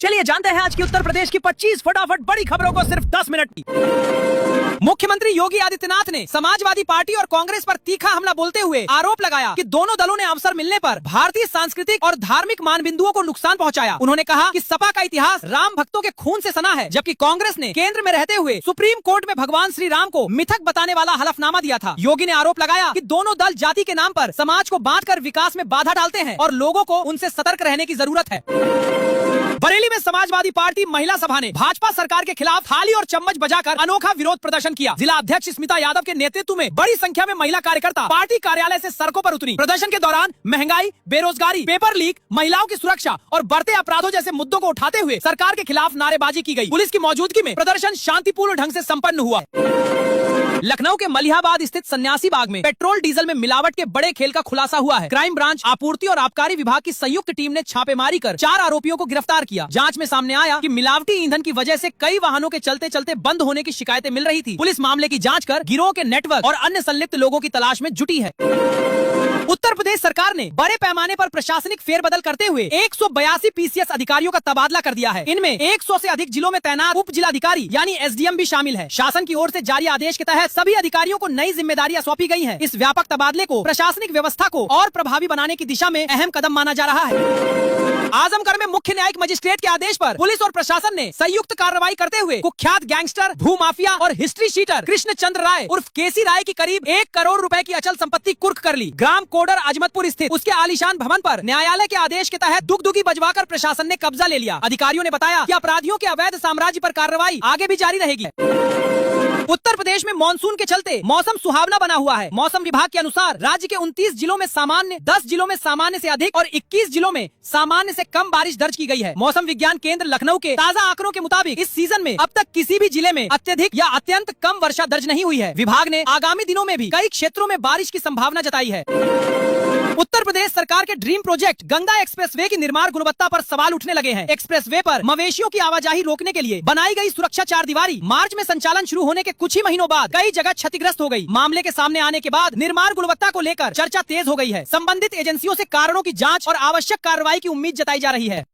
चलिए जानते हैं आज की उत्तर प्रदेश की 25 फटाफट बड़ी खबरों को सिर्फ 10 मिनट की। मुख्यमंत्री योगी आदित्यनाथ ने समाजवादी पार्टी और कांग्रेस पर तीखा हमला बोलते हुए आरोप लगाया कि दोनों दलों ने अवसर मिलने पर भारतीय सांस्कृतिक और धार्मिक मानबिंदुओं को नुकसान पहुंचाया। उन्होंने कहा कि सपा का इतिहास राम भक्तों के खून से सना है, जबकि कांग्रेस ने केंद्र में रहते हुए सुप्रीम कोर्ट में भगवान श्री राम को मिथक बताने वाला हलफनामा दिया था। योगी ने आरोप लगाया कि दोनों दल जाति के नाम पर समाज को बांटकर विकास में बाधा डालते हैं और लोगों को उनसे सतर्क रहने की जरूरत है। बरेली में समाजवादी पार्टी महिला सभा ने भाजपा सरकार के खिलाफ थाली और चम्मच बजाकर अनोखा विरोध प्रदर्शन किया। जिला अध्यक्ष स्मिता यादव के नेतृत्व में बड़ी संख्या में महिला कार्यकर्ता पार्टी कार्यालय से सड़कों पर उतरी। प्रदर्शन के दौरान महंगाई, बेरोजगारी, पेपर लीक, महिलाओं की सुरक्षा और बढ़ते अपराधों जैसे मुद्दों को उठाते हुए सरकार के खिलाफ नारेबाजी की गई। पुलिस की मौजूदगी में प्रदर्शन शांतिपूर्ण ढंग से संपन्न हुआ। लखनऊ के मलिहाबाद स्थित सन्यासी बाग में पेट्रोल डीजल में मिलावट के बड़े खेल का खुलासा हुआ है। क्राइम ब्रांच, आपूर्ति और आबकारी विभाग की संयुक्त टीम ने छापेमारी कर 4 आरोपियों को गिरफ्तार किया। जांच में सामने आया कि मिलावटी ईंधन की वजह से कई वाहनों के चलते चलते बंद होने की शिकायतें मिल रही थी। पुलिस मामले की जांच कर गिरोह के नेटवर्क और अन्य संलिप्त लोगों की तलाश में जुटी है। उत्तर प्रदेश सरकार ने बड़े पैमाने पर प्रशासनिक फेरबदल करते हुए 182 पीसीएस अधिकारियों का तबादला कर दिया है। इनमें 100 से अधिक जिलों में तैनात उप जिलाधिकारी यानी एसडीएम भी शामिल है। शासन की ओर से जारी आदेश के तहत सभी अधिकारियों को नई जिम्मेदारियां सौंपी गई हैं। इस व्यापक तबादले को प्रशासनिक व्यवस्था को और प्रभावी बनाने की दिशा में अहम कदम माना जा रहा है। आजमगढ़ में मुख्य न्यायिक मजिस्ट्रेट के आदेश पर पुलिस और प्रशासन ने संयुक्त कार्रवाई करते हुए कुख्यात गैंगस्टर, भूमाफिया और हिस्ट्री शीटर कृष्ण चंद्र राय उर्फ केसी राय की करीब 1 करोड़ रुपए की अचल संपत्ति कुर्क कर ली। ग्राम कोडर अजमतपुर स्थित उसके आलीशान भवन पर न्यायालय के आदेश के तहत दुगदुगी बजवाकर प्रशासन ने कब्जा ले लिया। अधिकारियों ने बताया कि अपराधियों के अवैध साम्राज्य पर कार्रवाई आगे भी जारी रहेगी। उत्तर प्रदेश में मानसून के चलते मौसम सुहावना बना हुआ है। मौसम विभाग के अनुसार राज्य के 29 जिलों में सामान्य, 10 जिलों में सामान्य से अधिक और 21 जिलों में सामान्य से कम बारिश दर्ज की गई है। मौसम विज्ञान केंद्र लखनऊ के ताजा आंकड़ों के मुताबिक इस सीजन में अब तक किसी भी जिले में अत्यधिक या अत्यंत कम वर्षा दर्ज नहीं हुई है। विभाग ने आगामी दिनों में भी कई क्षेत्रों में बारिश की संभावना जताई है। उत्तर प्रदेश सरकार के ड्रीम प्रोजेक्ट गंगा एक्सप्रेसवे की निर्माण गुणवत्ता पर सवाल उठने लगे हैं। एक्सप्रेसवे पर मवेशियों की आवाजाही रोकने के लिए बनाई गई सुरक्षा चारदीवारी मार्च में संचालन शुरू होने के कुछ ही महीनों बाद कई जगह क्षतिग्रस्त हो गई। मामले के सामने आने के बाद निर्माण गुणवत्ता को लेकर चर्चा तेज हो गई है। संबंधित एजेंसियों से कारणों की जांच और आवश्यक कार्रवाई की उम्मीद जताई जा रही है।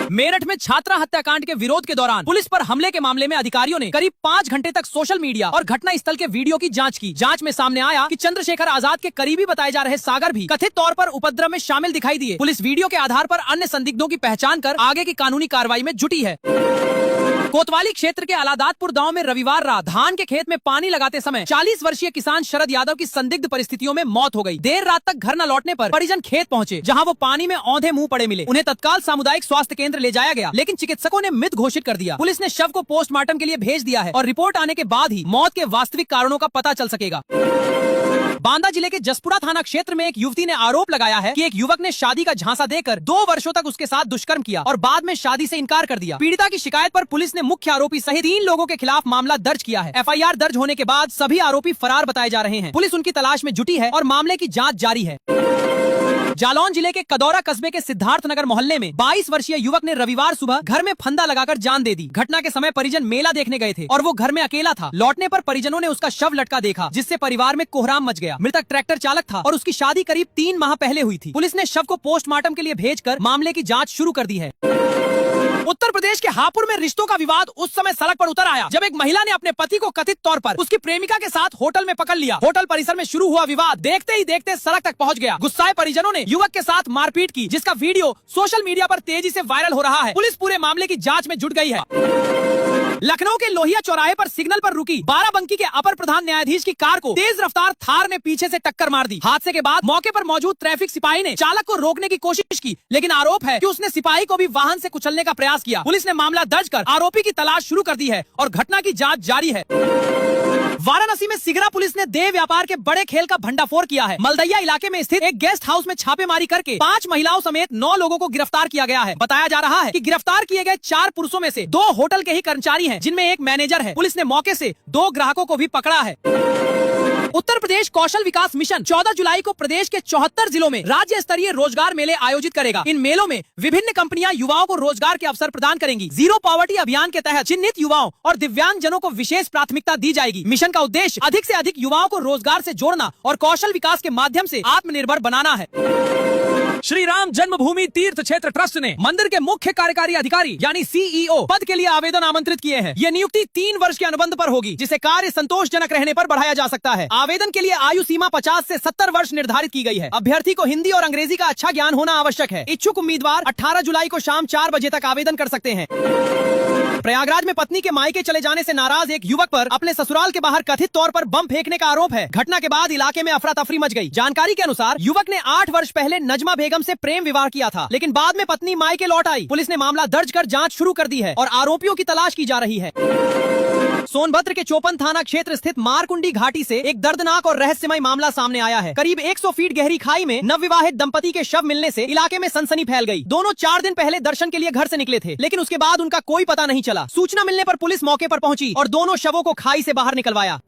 मेरठ में छात्रा हत्याकांड के विरोध के दौरान पुलिस पर हमले के मामले में अधिकारियों ने करीब 5 घंटे तक सोशल मीडिया और घटना स्थल के वीडियो की जांच की। जांच में सामने आया कि चंद्रशेखर आजाद के करीबी बताए जा रहे सागर भी कथित तौर पर उपद्रव में शामिल दिखाई दिए। पुलिस वीडियो के आधार पर अन्य संदिग्धों की पहचान कर आगे की कानूनी कार्रवाई में जुटी है। कोतवाली क्षेत्र के अलादातपुर गांव में रविवार रात धान के खेत में पानी लगाते समय 40 वर्षीय किसान शरद यादव की संदिग्ध परिस्थितियों में मौत हो गई। देर रात तक घर न लौटने पर परिजन खेत पहुंचे, जहां वो पानी में औंधे मुंह पड़े मिले। उन्हें तत्काल सामुदायिक स्वास्थ्य केंद्र ले जाया गया, लेकिन चिकित्सकों ने मृत घोषित कर दिया। पुलिस ने शव को पोस्टमार्टम के लिए भेज दिया है और रिपोर्ट आने के बाद ही मौत के वास्तविक कारणों का पता चल सकेगा। बांदा जिले के जसपुरा थाना क्षेत्र में एक युवती ने आरोप लगाया है कि एक युवक ने शादी का झांसा देकर 2 वर्षों तक उसके साथ दुष्कर्म किया और बाद में शादी से इनकार कर दिया। पीड़िता की शिकायत पर पुलिस ने मुख्य आरोपी सहित 3 लोगों के खिलाफ मामला दर्ज किया है। एफआईआर दर्ज होने के बाद सभी आरोपी फरार बताए जा रहे हैं। पुलिस उनकी तलाश में जुटी है और मामले की जाँच जारी है। जालौन जिले के कदौरा कस्बे के सिद्धार्थनगर मोहल्ले में 22 वर्षीय युवक ने रविवार सुबह घर में फंदा लगाकर जान दे दी। घटना के समय परिजन मेला देखने गए थे और वो घर में अकेला था। लौटने पर परिजनों ने उसका शव लटका देखा, जिससे परिवार में कोहराम मच गया। मृतक ट्रैक्टर चालक था और उसकी शादी करीब 3 माह पहले हुई थी। पुलिस ने शव को पोस्टमार्टम के लिए भेजकर मामले की जाँच शुरू कर दी है। उत्तर प्रदेश के हापुड़ में रिश्तों का विवाद उस समय सड़क पर उतर आया जब एक महिला ने अपने पति को कथित तौर पर उसकी प्रेमिका के साथ होटल में पकड़ लिया। होटल परिसर में शुरू हुआ विवाद देखते ही देखते सड़क तक पहुंच गया। गुस्साए परिजनों ने युवक के साथ मारपीट की, जिसका वीडियो सोशल मीडिया पर तेजी से वायरल हो रहा है। पुलिस पूरे मामले की जाँच में जुट गई है। लखनऊ के लोहिया चौराहे पर सिग्नल पर रुकी बाराबंकी के अपर प्रधान न्यायाधीश की कार को तेज रफ्तार थार ने पीछे से टक्कर मार दी। हादसे के बाद मौके पर मौजूद ट्रैफिक सिपाही ने चालक को रोकने की कोशिश की, लेकिन आरोप है कि उसने सिपाही को भी वाहन से कुचलने का प्रयास किया। पुलिस ने मामला दर्ज कर आरोपी की तलाश शुरू कर दी है और घटना की जांच जारी है। वाराणसी में सिगरा पुलिस ने देह व्यापार के बड़े खेल का भंडाफोड़ किया है। मलदैया इलाके में स्थित एक गेस्ट हाउस में छापेमारी करके 5 महिलाओं समेत 9 लोगों को गिरफ्तार किया गया है। बताया जा रहा है कि गिरफ्तार किए गए 4 पुरुषों में से 2 होटल के ही कर्मचारी हैं, जिनमें एक मैनेजर है। पुलिस ने मौके से 2 ग्राहकों को भी पकड़ा है। उत्तर प्रदेश कौशल विकास मिशन 14 जुलाई को प्रदेश के 74 जिलों में राज्य स्तरीय रोजगार मेले आयोजित करेगा। इन मेलों में विभिन्न कंपनियां युवाओं को रोजगार के अवसर प्रदान करेंगी। जीरो पॉवर्टी अभियान के तहत चिन्हित युवाओं और दिव्यांग जनों को विशेष प्राथमिकता दी जाएगी। मिशन का उद्देश्य अधिक से अधिक युवाओं को रोजगार से जोड़ना और कौशल विकास के माध्यम से आत्मनिर्भर बनाना है। श्री राम जन्मभूमि तीर्थ क्षेत्र ट्रस्ट ने मंदिर के मुख्य कार्यकारी अधिकारी यानी सीईओ पद के लिए आवेदन आमंत्रित किए हैं। ये नियुक्ति 3 वर्ष के अनुबंध पर होगी, जिसे कार्य संतोषजनक रहने पर बढ़ाया जा सकता है। आवेदन के लिए आयु सीमा 50 से 70 वर्ष निर्धारित की गई है। अभ्यर्थी को हिंदी और अंग्रेजी का अच्छा ज्ञान होना आवश्यक है। इच्छुक उम्मीदवार 18 जुलाई को शाम 4 बजे तक आवेदन कर सकते हैं। प्रयागराज में पत्नी के मायके चले जाने से नाराज एक युवक पर अपने ससुराल के बाहर कथित तौर पर बम फेंकने का आरोप है। घटना के बाद इलाके में अफरा तफरी मच गई। जानकारी के अनुसार युवक ने 8 वर्ष पहले नजमा बेगम से प्रेम विवाह किया था, लेकिन बाद में पत्नी मायके लौट आई। पुलिस ने मामला दर्ज कर जांच शुरू कर दी है और आरोपियों की तलाश की जा रही है। सोनभद्र के चौपन थाना क्षेत्र स्थित मारकुंडी घाटी से एक दर्दनाक और रहस्यमय मामला सामने आया है। करीब 100 फीट गहरी खाई में नवविवाहित दंपति के शव मिलने से इलाके में सनसनी फैल गई। दोनों 4 दिन पहले दर्शन के लिए घर से निकले थे, लेकिन उसके बाद उनका कोई पता नहीं चला। सूचना मिलने पर पुलिस मौके पर पहुंची और दोनों शवों को खाई से बाहर निकलवाया।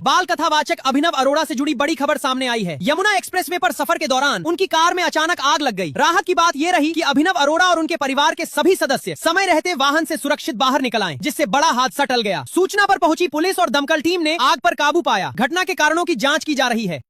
बाल कथावाचक अभिनव अरोड़ा से जुड़ी बड़ी खबर सामने आई है। यमुना एक्सप्रेसवे पर सफर के दौरान उनकी कार में अचानक आग लग गई। राहत की बात ये रही कि अभिनव अरोड़ा और उनके परिवार के सभी सदस्य समय रहते वाहन से सुरक्षित बाहर निकल आए, जिससे बड़ा हादसा टल गया। सूचना पर पहुंची पुलिस और दमकल टीम ने आग पर काबू पाया। घटना के कारणों की जांच की जा रही है।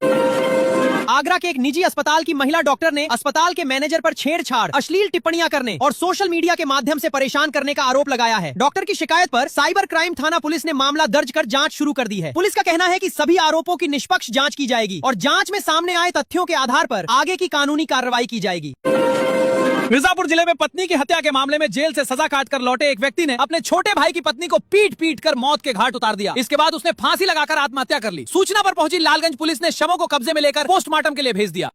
आगरा के एक निजी अस्पताल की महिला डॉक्टर ने अस्पताल के मैनेजर पर छेड़छाड़, अश्लील टिप्पणियां करने और सोशल मीडिया के माध्यम से परेशान करने का आरोप लगाया है। डॉक्टर की शिकायत पर साइबर क्राइम थाना पुलिस ने मामला दर्ज कर जांच शुरू कर दी है। पुलिस का कहना है कि सभी आरोपों की निष्पक्ष जांच की जाएगी और जांच में सामने आए तथ्यों के आधार पर आगे की कानूनी कार्रवाई की जाएगी। मिर्जापुर जिले में पत्नी की हत्या के मामले में जेल से सजा काटकर लौटे एक व्यक्ति ने अपने छोटे भाई की पत्नी को पीट पीट कर मौत के घाट उतार दिया। इसके बाद उसने फांसी लगाकर आत्महत्या कर ली। सूचना पर पहुंची लालगंज पुलिस ने शवों को कब्जे में लेकर पोस्टमार्टम के लिए भेज दिया।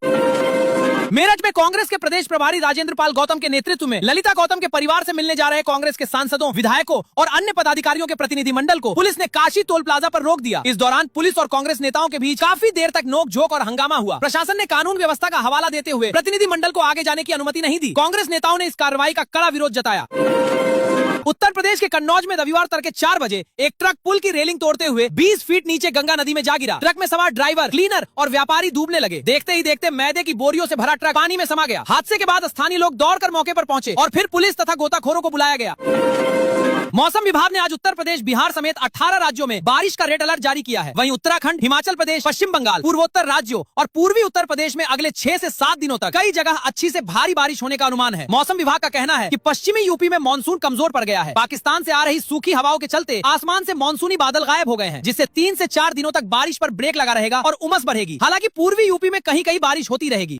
मेरठ में कांग्रेस के प्रदेश प्रभारी राजेंद्र पाल गौतम के नेतृत्व में ललिता गौतम के परिवार से मिलने जा रहे कांग्रेस के सांसदों, विधायकों और अन्य पदाधिकारियों के प्रतिनिधि मंडल को पुलिस ने काशी टोल प्लाजा पर रोक दिया। इस दौरान पुलिस और कांग्रेस नेताओं के बीच काफी देर तक नोकझोंक और हंगामा हुआ। प्रशासन ने कानून व्यवस्था का हवाला देते हुए प्रतिनिधि मंडल को आगे जाने की अनुमति नहीं दी। कांग्रेस नेताओं ने इस कार्रवाई का कड़ा विरोध जताया। उत्तर प्रदेश के कन्नौज में रविवार तड़के 4 बजे एक ट्रक पुल की रेलिंग तोड़ते हुए 20 फीट नीचे गंगा नदी में जा गिरा। ट्रक में सवार ड्राइवर, क्लीनर और व्यापारी डूबने लगे। देखते ही देखते मैदे की बोरियों से भरा ट्रक पानी में समा गया। हादसे के बाद स्थानीय लोग दौड़कर मौके पर पहुंचे और फिर पुलिस तथा गोताखोरों को बुलाया गया। मौसम विभाग ने आज उत्तर प्रदेश, बिहार समेत 18 राज्यों में बारिश का रेड अलर्ट जारी किया है। वहीं उत्तराखंड, हिमाचल प्रदेश, पश्चिम बंगाल, पूर्वोत्तर राज्यों और पूर्वी उत्तर प्रदेश में अगले 6 से 7 दिनों तक कई जगह अच्छी से भारी बारिश होने का अनुमान है। मौसम विभाग का कहना है कि पश्चिमी यूपी में मानसून कमजोर पड़ गया है। पाकिस्तान से आ रही सूखी हवाओं के चलते आसमान से मानसूनी बादल गायब हो गए हैं, जिससे 3 से 4 दिनों तक बारिश पर ब्रेक लगा रहेगा और उमस बढ़ेगी। हालांकि पूर्वी यूपी में कहीं कहीं बारिश होती रहेगी।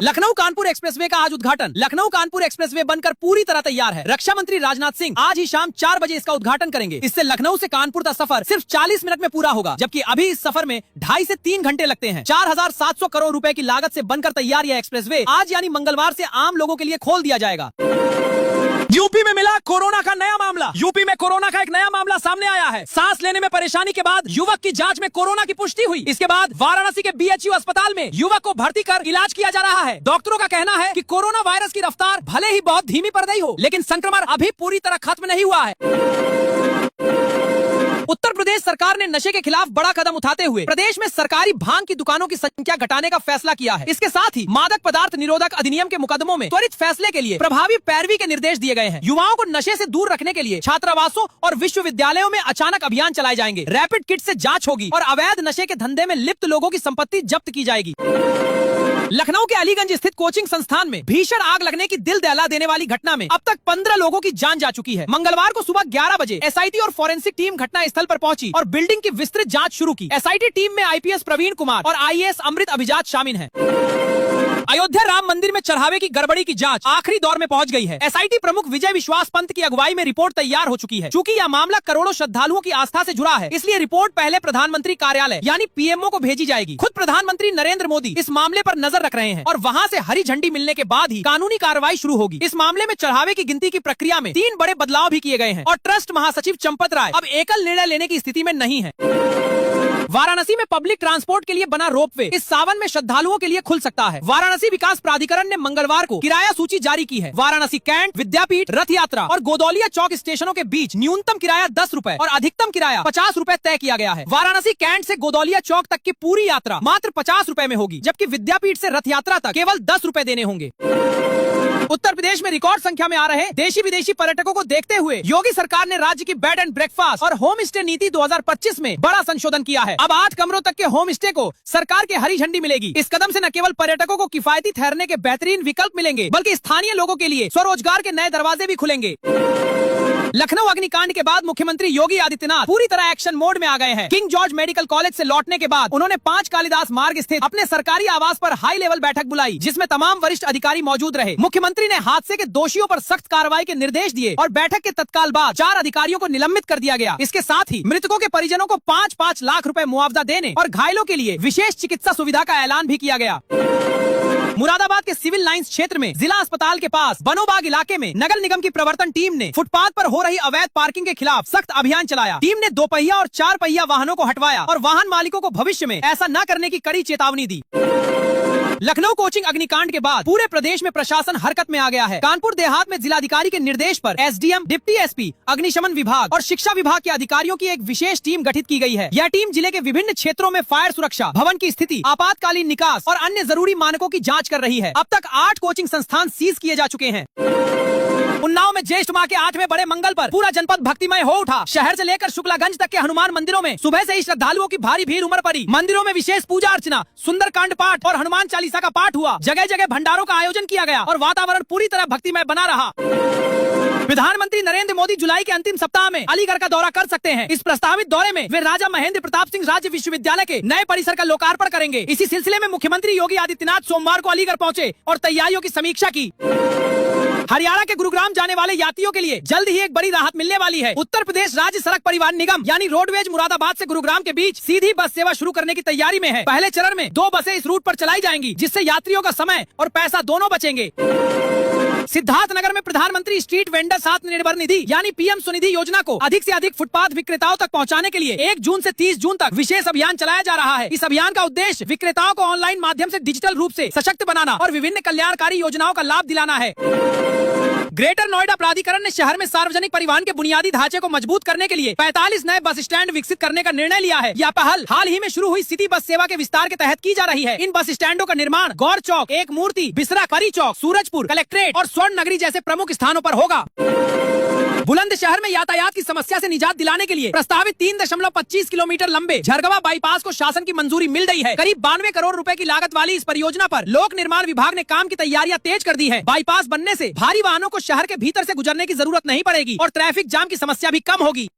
लखनऊ कानपुर एक्सप्रेसवे का आज उद्घाटन। लखनऊ कानपुर एक्सप्रेसवे बनकर पूरी तरह तैयार है। रक्षा मंत्री राजनाथ सिंह आज ही शाम 4 बजे इसका उद्घाटन करेंगे। इससे लखनऊ से कानपुर का सफर सिर्फ 40 मिनट में पूरा होगा, जबकि अभी इस सफर में 2.5 से 3 घंटे लगते हैं। 4700 करोड़ रुपए की लागत से बनकर तैयार यह एक्सप्रेसवे आज यानी मंगलवार से आम लोगों के लिए खोल दिया जाएगा। यूपी में मिला कोरोना का नया मामला। यूपी में कोरोना का एक नया मामला सामने आया है। सांस लेने में परेशानी के बाद युवक की जांच में कोरोना की पुष्टि हुई। इसके बाद वाराणसी के बीएचयू अस्पताल में युवक को भर्ती कर इलाज किया जा रहा है। डॉक्टरों का कहना है कि कोरोना वायरस की रफ्तार भले ही बहुत धीमी पड़ गई हो, लेकिन संक्रमण अभी पूरी तरह खत्म नहीं हुआ है। उत्तर प्रदेश सरकार ने नशे के खिलाफ बड़ा कदम उठाते हुए प्रदेश में सरकारी भांग की दुकानों की संख्या घटाने का फैसला किया है। इसके साथ ही मादक पदार्थ निरोधक अधिनियम के मुकदमों में त्वरित फैसले के लिए प्रभावी पैरवी के निर्देश दिए गए हैं। युवाओं को नशे से दूर रखने के लिए छात्रावासों और विश्वविद्यालयों में अचानक अभियान चलाए जाएंगे। रैपिड किट से जांच होगी और अवैध नशे के धंधे में लिप्त लोगों की संपत्ति जब्त की जाएगी। लखनऊ के अलीगंज स्थित कोचिंग संस्थान में भीषण आग लगने की दिल दहला देने वाली घटना में अब तक 15 लोगों की जान जा चुकी है। मंगलवार को सुबह 11 बजे एसआईटी और फोरेंसिक टीम घटना स्थल पर पहुंची और बिल्डिंग की विस्तृत जांच शुरू की। एसआईटी टीम में आईपीएस प्रवीण कुमार और आईएएस अमृत अभिजात शामिल हैं। अयोध्या राम मंदिर में चढ़ावे की गड़बड़ी की जांच आखिरी दौर में पहुंच गई है। एसआईटी प्रमुख विजय विश्वास पंत की अगुवाई में रिपोर्ट तैयार हो चुकी है। चूंकि यह मामला करोड़ों श्रद्धालुओं की आस्था से जुड़ा है, इसलिए रिपोर्ट पहले प्रधानमंत्री कार्यालय यानी पीएमओ को भेजी जाएगी। खुद प्रधानमंत्री नरेंद्र मोदी इस मामले पर नजर रख रहे हैं और वहां से हरी झंडी मिलने के बाद ही कानूनी कार्रवाई शुरू होगी। इस मामले में चढ़ावे की गिनती की प्रक्रिया में 3 बड़े बदलाव भी किए गए हैं और ट्रस्ट महासचिव चंपत राय अब एकल निर्णय लेने की स्थिति में नहीं है। वाराणसी में पब्लिक ट्रांसपोर्ट के लिए बना रोपवे इस सावन में श्रद्धालुओं के लिए खुल सकता है। वाराणसी विकास प्राधिकरण ने मंगलवार को किराया सूची जारी की है। वाराणसी कैंट, विद्यापीठ, रथ यात्रा और गोदौलिया चौक स्टेशनों के बीच न्यूनतम किराया 10 रुपए और अधिकतम किराया 50 रुपए तय किया गया है। वाराणसी कैंट से गोदौलिया चौक तक की पूरी यात्रा मात्र 50 रुपए में होगी, जबकि विद्यापीठ से रथ यात्रा तक केवल 10 रुपए देने होंगे। उत्तर प्रदेश में रिकॉर्ड संख्या में आ रहे देशी विदेशी पर्यटकों को देखते हुए योगी सरकार ने राज्य की बेड एंड ब्रेकफास्ट और होम स्टे नीति 2025 में बड़ा संशोधन किया है। अब 8 कमरों तक के होम स्टे को सरकार की हरी झंडी मिलेगी। इस कदम से न केवल पर्यटकों को किफायती ठहरने के बेहतरीन विकल्प मिलेंगे, बल्कि स्थानीय लोगों के लिए स्वरोजगार के नए दरवाजे भी खुलेंगे। लखनऊ अग्निकांड के बाद मुख्यमंत्री योगी आदित्यनाथ पूरी तरह एक्शन मोड में आ गए हैं। किंग जॉर्ज मेडिकल कॉलेज से लौटने के बाद उन्होंने 5 कालिदास मार्ग स्थित अपने सरकारी आवास पर हाई लेवल बैठक बुलाई, जिसमें तमाम वरिष्ठ अधिकारी मौजूद रहे। मुख्यमंत्री ने हादसे के दोषियों पर सख्त कार्रवाई के निर्देश दिए और बैठक के तत्काल बाद 4 अधिकारियों को निलंबित कर दिया गया। इसके साथ ही मृतकों के परिजनों को 5-5 लाख रुपए मुआवजा देने और घायलों के लिए विशेष चिकित्सा सुविधा का ऐलान भी किया गया। मुरादाबाद के सिविल लाइंस क्षेत्र में जिला अस्पताल के पास बनोबाग इलाके में नगर निगम की प्रवर्तन टीम ने फुटपाथ पर हो रही अवैध पार्किंग के खिलाफ सख्त अभियान चलाया। टीम ने 2 पहिया और 4 पहिया वाहनों को हटवाया और वाहन मालिकों को भविष्य में ऐसा न करने की कड़ी चेतावनी दी। लखनऊ कोचिंग अग्निकांड के बाद पूरे प्रदेश में प्रशासन हरकत में आ गया है। कानपुर देहात में जिलाधिकारी के निर्देश पर एसडीएम, डिप्टी एसपी, अग्निशमन विभाग और शिक्षा विभाग के अधिकारियों की एक विशेष टीम गठित की गई है। यह टीम जिले के विभिन्न क्षेत्रों में फायर सुरक्षा, भवन की स्थिति, आपातकालीन निकास और अन्य जरूरी मानकों की जाँच कर रही है। अब तक 8 कोचिंग संस्थान सीज किए जा चुके हैं। उन्नाव में ज्येष्ठ माह के 8वें बड़े मंगल पर पूरा जनपद भक्तिमय हो उठा। शहर से लेकर शुक्लागंज तक के हनुमान मंदिरों में सुबह से ही श्रद्धालुओं की भारी भीड़ उमड़ पड़ी। मंदिरों में विशेष पूजा अर्चना, सुंदरकांड पाठ और हनुमान चालीसा का पाठ हुआ। जगह जगह भंडारों का आयोजन किया गया और वातावरण पूरी तरह भक्तिमय बना रहा। प्रधानमंत्री नरेंद्र मोदी जुलाई के अंतिम सप्ताह में अलीगढ़ का दौरा कर सकते हैं। इस प्रस्तावित दौरे में वे राजा महेंद्र प्रताप सिंह राज्य विश्वविद्यालय के नए परिसर का लोकार्पण करेंगे। इसी सिलसिले में मुख्यमंत्री योगी आदित्यनाथ सोमवार को अलीगढ़ पहुंचे और तैयारियों की समीक्षा की। हरियाणा के गुरुग्राम जाने वाले यात्रियों के लिए जल्द ही एक बड़ी राहत मिलने वाली है। उत्तर प्रदेश राज्य सड़क परिवहन निगम यानी रोडवेज मुरादाबाद से गुरुग्राम के बीच सीधी बस सेवा शुरू करने की तैयारी में है। पहले चरण में 2 बसें इस रूट पर चलाई जाएंगी, जिससे यात्रियों का समय और पैसा दोनों बचेंगे। सिद्धार्थनगर में प्रधानमंत्री स्ट्रीट वेंडर्स आत्मनिर्भर निधि यानी पीएम स्वनिधि योजना को अधिक से अधिक फुटपाथ विक्रेताओं तक पहुंचाने के लिए 1 जून से 30 जून तक विशेष अभियान चलाया जा रहा है। इस अभियान का उद्देश्य विक्रेताओं को ऑनलाइन माध्यम से डिजिटल रूप से सशक्त बनाना और विभिन्न कल्याणकारी योजनाओं का लाभ दिलाना है। ग्रेटर नोएडा प्राधिकरण ने शहर में सार्वजनिक परिवहन के बुनियादी ढांचे को मजबूत करने के लिए 45 नए बस स्टैंड विकसित करने का निर्णय लिया है। यह पहल हाल ही में शुरू हुई सिटी बस सेवा के विस्तार के तहत की जा रही है। इन बस स्टैंडों का निर्माण गौर चौक, एक मूर्ति, बिसरा, परी चौक, सूरजपुर, कलेक्ट्रेट और स्वर्ण नगरी जैसे प्रमुख स्थानों पर होगा। बुलंदशहर में यातायात की समस्या से निजात दिलाने के लिए प्रस्तावित 3.25 किलोमीटर लंबे झरगवा बाईपास को शासन की मंजूरी मिल गई है। करीब 92 करोड़ रुपए की लागत वाली इस परियोजना पर लोक निर्माण विभाग ने काम की तैयारियां तेज कर दी है। बाईपास बनने से भारी वाहनों को शहर के भीतर से गुजरने की जरूरत नहीं पड़ेगी और ट्रैफिक जाम की समस्या भी कम होगी।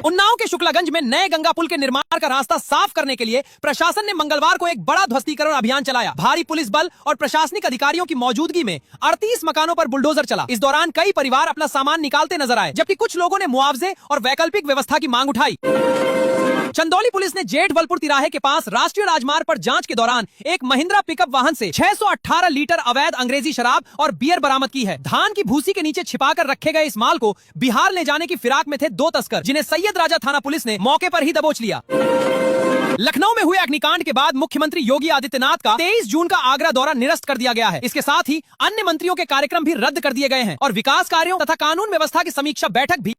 उन्नाव के शुक्लागंज में नए गंगा पुल के निर्माण का रास्ता साफ करने के लिए प्रशासन ने मंगलवार को एक बड़ा ध्वस्तीकरण अभियान चलाया। भारी पुलिस बल और प्रशासनिक अधिकारियों की मौजूदगी में 38 मकानों पर बुलडोजर चला। इस दौरान कई परिवार अपना सामान निकालते नजर आए, जबकि कुछ लोगों ने मुआवजे और वैकल्पिक व्यवस्था की मांग उठाई। चंदौली पुलिस ने जेठ बलपुर तिराहे के पास राष्ट्रीय राजमार्ग पर जांच के दौरान एक महिंद्रा पिकअप वाहन से 618 लीटर अवैध अंग्रेजी शराब और बियर बरामद की है। धान की भूसी के नीचे छिपाकर रखे गए इस माल को बिहार ले जाने की फिराक में थे 2 तस्कर, जिन्हें सैयद राजा थाना पुलिस ने मौके पर ही दबोच लिया। लखनऊ में हुए अग्निकांड के बाद मुख्यमंत्री योगी आदित्यनाथ का 23 जून का आगरा दौरा निरस्त कर दिया गया है। इसके साथ ही अन्य मंत्रियों के कार्यक्रम भी रद्द कर दिए गए हैं और विकास कार्यों तथा कानून व्यवस्था की समीक्षा बैठक भी